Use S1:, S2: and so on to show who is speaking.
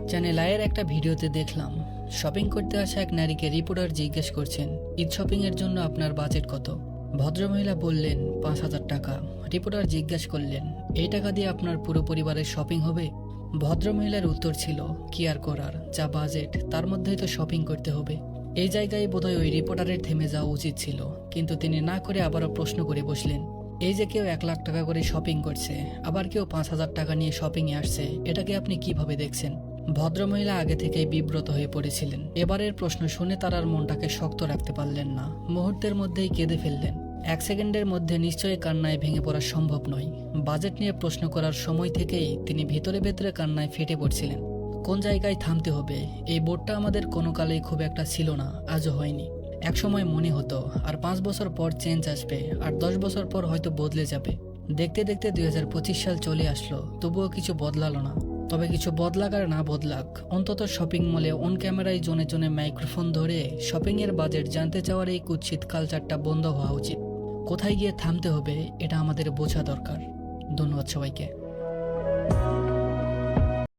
S1: চ্যানেলের একটা ভিডিওতে দেখলাম শপিং করতে আসা এক নারীকে রিপোর্টার জিজ্ঞেস করছেন, ঈদ শপিং এর জন্য আপনার বাজেট কত? ভদ্রমহিলা বললেন 5,000 টাকা। রিপোর্টার জিজ্ঞেস করলেন, এই টাকা দিয়ে আপনার পুরো পরিবারের শপিং হবে? ভদ্রমহিলার উত্তর ছিল, কি আর করার, যা বাজেট তার মধ্যেই তো শপিং করতে হবে। এই জায়গায় বোধহয় ওই রিপোর্টারের থেমে যাওয়া উচিত ছিল, কিন্তু তিনি না করে আবারও প্রশ্ন করে বসলেন, এই যে কেউ 1,00,000 টাকা করে শপিং করছে, আবার কেউ 5,000 টাকা নিয়ে শপিংয়ে আসছে, এটাকে আপনি কিভাবে দেখছেন? ভদ্রমহিলা আগে থেকেই বিব্রত হয়ে পড়েছিলেন। এবারের প্রশ্ন শুনে তার আর মনটাকে শক্ত রাখতে পারলেন না, মুহূর্তের মধ্যেই কেঁদে ফেললেন। 1 সেকেন্ডের মধ্যে নিশ্চয়ই কান্নায় ভেঙে পড়া সম্ভব নয়। বাজেট নিয়ে প্রশ্ন করার সময় থেকেই তিনি ভেতরে ভেতরে কান্নায় ফেটে পড়ছিলেন। কোন জায়গায় থামতে হবে, এই বোর্ডটা আমাদের কোনো কালেই খুব একটা ছিল না, আজও হয়নি। একসময় মনে হতো আর 5 বছর পর চেঞ্জ আসবে, আর 10 বছর পর হয়তো বদলে যাবে। দেখতে দেখতে 2025 সাল চলে আসলো, তবুও কিছু বদলালো না। তবে কিছু বদলাক আর না বদলাক, অন্তত শপিং মলে অন ক্যামেরায় জনে জনে মাইক্রোফোন ধরে শপিং এর বাজেট জানতে চাওয়ার এই কুৎসিত কালচারটা বন্ধ হওয়া উচিত। কোথায় গিয়ে থামতে হবে এটা আমাদের বোঝা দরকার। ধন্যবাদ সবাইকে।